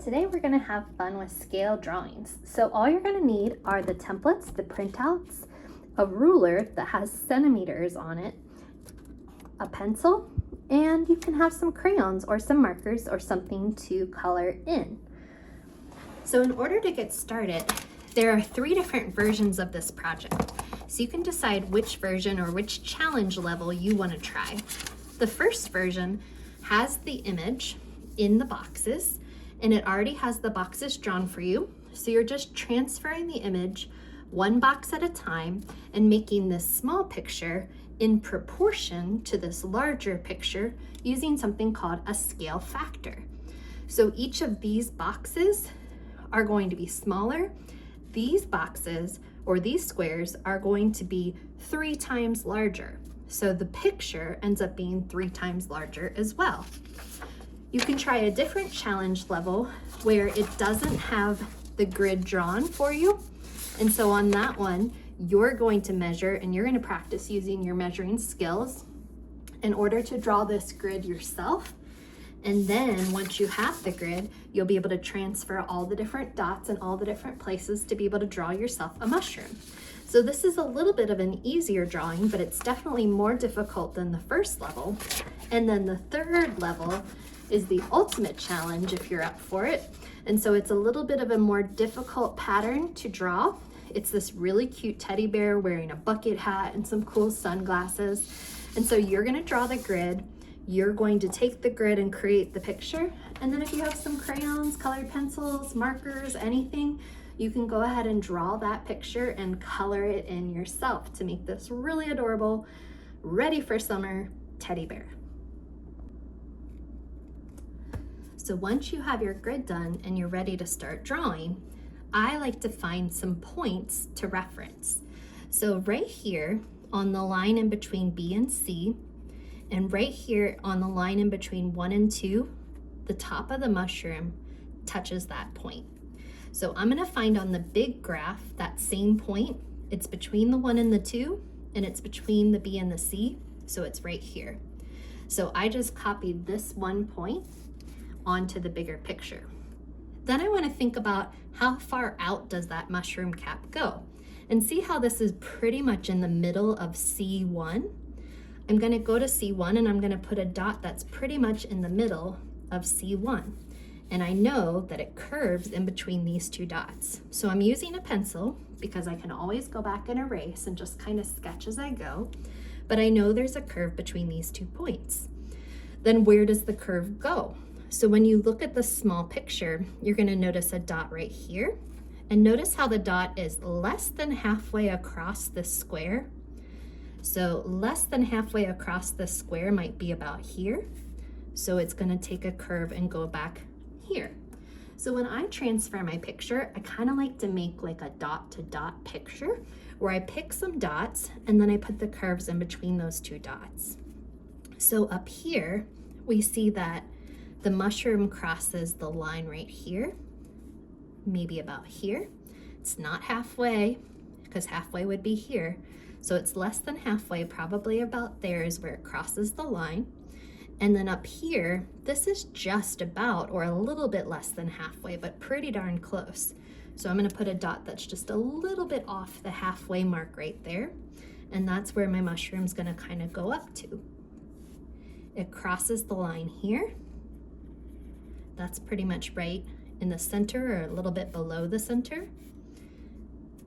Today we're going to have fun with scale drawings. So all you're going to need are the templates, the printouts, a ruler that has centimeters on it, a pencil, and you can have some crayons or some markers or something to color in. So in order to get started, there are 3 different versions of this project. So you can decide which version or which challenge level you want to try. The first version has the image in the boxes, and it already has the boxes drawn for you. So you're just transferring the image one box at a time and making this small picture in proportion to this larger picture using something called a scale factor. So each of these boxes are going to be smaller. These boxes or these squares are going to be 3 times larger. So the picture ends up being 3 times larger as well. You can try a different challenge level where it doesn't have the grid drawn for you. And so on that one, you're going to measure and you're going to practice using your measuring skills in order to draw this grid yourself. And then once you have the grid, you'll be able to transfer all the different dots and all the different places to be able to draw yourself a mushroom. So this is a little bit of an easier drawing, but it's definitely more difficult than the first level. And then the third level is the ultimate challenge if you're up for it. And so it's a little bit of a more difficult pattern to draw. It's this really cute teddy bear wearing a bucket hat and some cool sunglasses. And so you're gonna draw the grid, you're going to take the grid and create the picture. And then if you have some crayons, colored pencils, markers, anything, you can go ahead and draw that picture and color it in yourself to make this really adorable, ready for summer teddy bear. So once you have your grid done and you're ready to start drawing, I like to find some points to reference. So right here on the line in between B and C, and right here on the line in between 1 and 2, the top of the mushroom touches that point. So I'm gonna find on the big graph that same point. It's between the 1 and the 2, and it's between the B and the C, so it's right here. So I just copied this one point onto the bigger picture. Then I want to think about how far out does that mushroom cap go, and see how this is pretty much in the middle of C1. I'm going to go to C1 and I'm going to put a dot that's pretty much in the middle of C1. And I know that it curves in between these 2 dots. So I'm using a pencil because I can always go back and erase and just kind of sketch as I go. But I know there's a curve between these 2 points. Then where does the curve go? So when you look at the small picture, you're going to notice a dot right here. And notice how the dot is less than halfway across this square. So less than halfway across this square might be about here. So it's going to take a curve and go back here. So when I transfer my picture, I kind of like to make like a dot to dot picture where I pick some dots and then I put the curves in between those 2 dots. So up here, we see that the mushroom crosses the line right here, maybe about here. It's not halfway, because halfway would be here. So it's less than halfway, probably about there is where it crosses the line. And then up here, this is just about, or a little bit less than halfway, but pretty darn close. So I'm gonna put a dot that's just a little bit off the halfway mark right there. And that's where my mushroom's gonna kind of go up to. It crosses the line here. That's pretty much right in the center or a little bit below the center.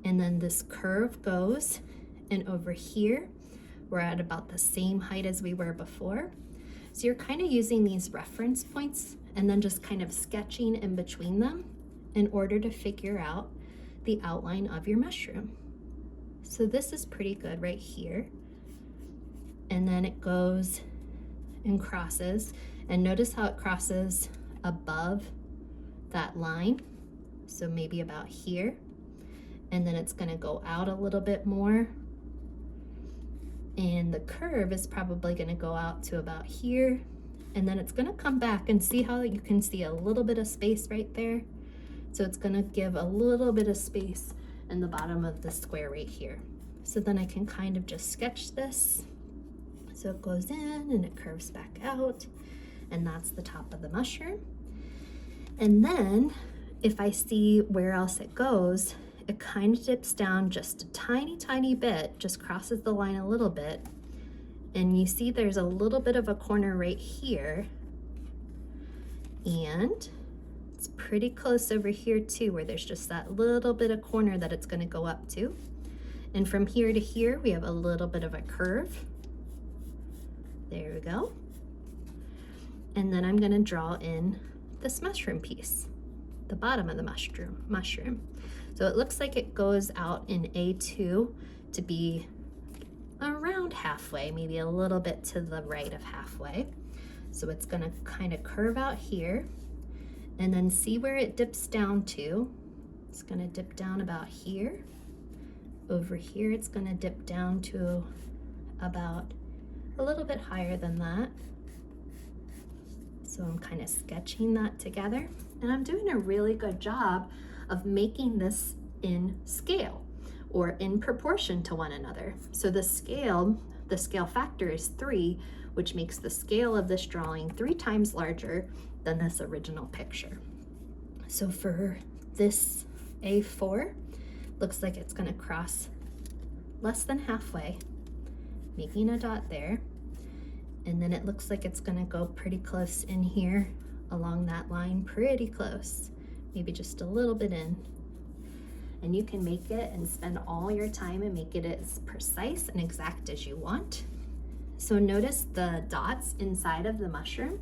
And then this curve goes, and over here, we're at about the same height as we were before. So you're kind of using these reference points and then just kind of sketching in between them in order to figure out the outline of your mushroom. So this is pretty good right here. And then it goes and crosses, and notice how it crosses above that line, so maybe about here, and then it's going to go out a little bit more, and the curve is probably going to go out to about here, and then it's going to come back, and see how you can see a little bit of space right there. So it's going to give a little bit of space in the bottom of the square right here. So then I can kind of just sketch this. So it goes in and it curves back out, and that's the top of the mushroom. And then if I see where else it goes, it kind of dips down just a tiny bit, just crosses the line a little bit. And you see there's a little bit of a corner right here. And it's pretty close over here too, where there's just that little bit of corner that it's gonna go up to. And from here to here, we have a little bit of a curve. There we go. And then I'm gonna draw in this mushroom piece, the bottom of the mushroom. So it looks like it goes out in A2 to be around halfway, maybe a little bit to the right of halfway. So it's gonna kind of curve out here, and then see where it dips down to. It's gonna dip down about here. Over here, it's gonna dip down to about a little bit higher than that. So I'm kind of sketching that together, and I'm doing a really good job of making this in scale or in proportion to one another. So the scale factor is 3, which makes the scale of this drawing 3 times larger than this original picture. So for this A4, looks like it's gonna cross less than halfway, making a dot there. And then it looks like it's gonna go pretty close in here along that line, pretty close, maybe just a little bit in. And you can make it and spend all your time and make it as precise and exact as you want. So notice the dots inside of the mushroom.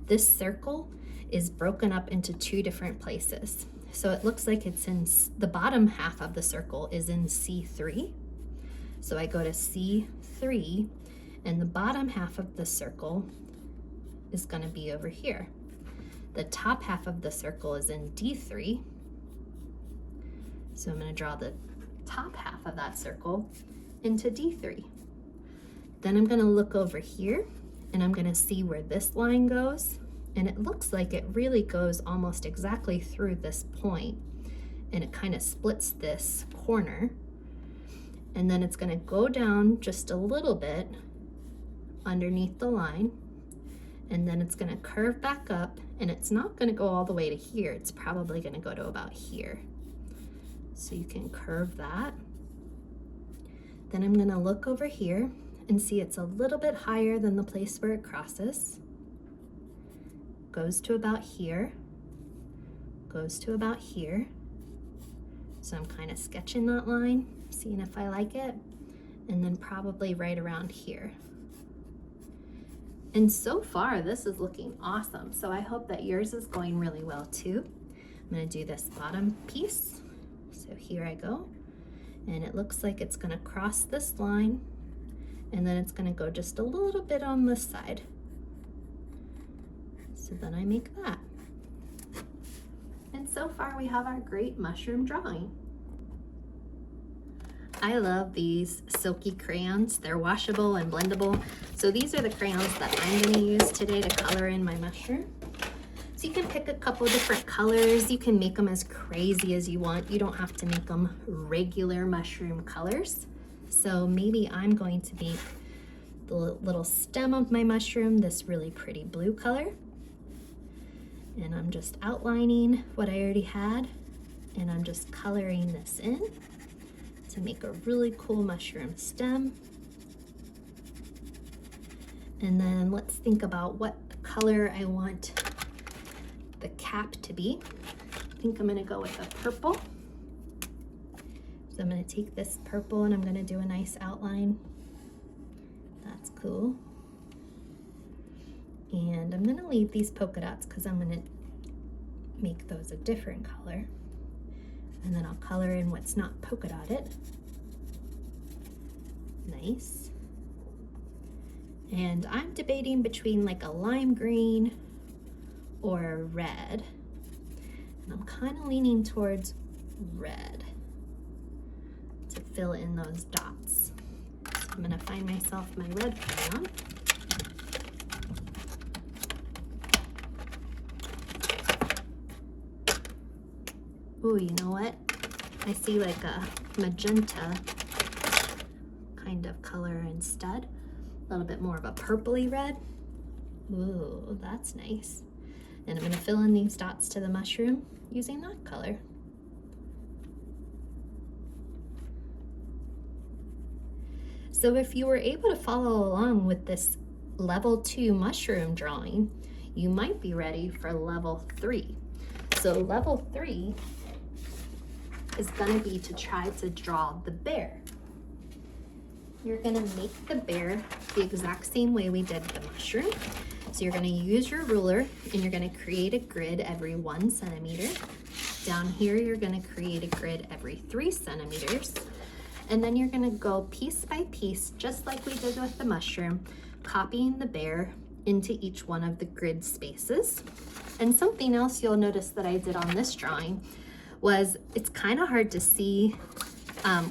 This circle is broken up into 2 different places. So it looks like it's in the bottom half of the circle is in C3. So I go to C3, and the bottom half of the circle is gonna be over here. The top half of the circle is in D3. So I'm gonna draw the top half of that circle into D3. Then I'm gonna look over here, and I'm gonna see where this line goes. And it looks like it really goes almost exactly through this point, and it kind of splits this corner. And then it's gonna go down just a little bit underneath the line, and then it's gonna curve back up, and it's not gonna go all the way to here. It's probably gonna go to about here. So you can curve that. Then I'm gonna look over here and see it's a little bit higher than the place where it crosses. Goes to about here, goes to about here. So I'm kind of sketching that line, seeing if I like it, and then probably right around here. And so far, this is looking awesome. So I hope that yours is going really well too. I'm gonna do this bottom piece. So here I go. And it looks like it's gonna cross this line, and then it's gonna go just a little bit on this side. So then I make that. And so far we have our great mushroom drawing. I love these Silky crayons. They're washable and blendable. So these are the crayons that I'm gonna use today to color in my mushroom. So you can pick a couple different colors. You can make them as crazy as you want. You don't have to make them regular mushroom colors. So maybe I'm going to make the little stem of my mushroom this really pretty blue color. And I'm just outlining what I already had, and I'm just coloring this in to make a really cool mushroom stem. And then let's think about what color I want the cap to be. I think I'm gonna go with a purple. So I'm gonna take this purple and I'm gonna do a nice outline. That's cool. And I'm gonna leave these polka dots because I'm gonna make those a different color. And then I'll color in what's not polka dotted. Nice. And I'm debating between like a lime green or a red. And I'm kind of leaning towards red to fill in those dots. So I'm gonna find myself my red crayon. Ooh, you know what? I see like a magenta kind of color instead. A little bit more of a purpley red. Ooh, that's nice. And I'm going to fill in these dots to the mushroom using that color. So if you were able to follow along with this level 2 mushroom drawing, you might be ready for level 3. So level 3 is going to be to try to draw the bear. You're going to make the bear the exact same way we did the mushroom. So you're going to use your ruler and you're going to create a grid every 1 centimeter. Down here, you're going to create a grid every 3 centimeters. And then you're going to go piece by piece, just like we did with the mushroom, copying the bear into each one of the grid spaces. And something else you'll notice that I did on this drawing was it's kind of hard to see,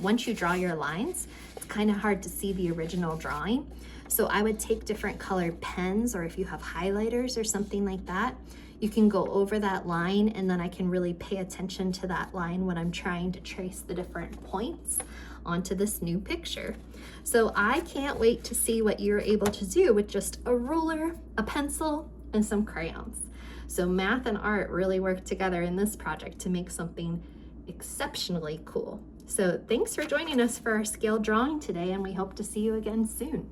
once you draw your lines, it's kind of hard to see the original drawing. So I would take different colored pens, or if you have highlighters or something like that, you can go over that line, and then I can really pay attention to that line when I'm trying to trace the different points onto this new picture. So I can't wait to see what you're able to do with just a ruler, a pencil, and some crayons. So math and art really work together in this project to make something exceptionally cool. So thanks for joining us for our scale drawing today, and we hope to see you again soon.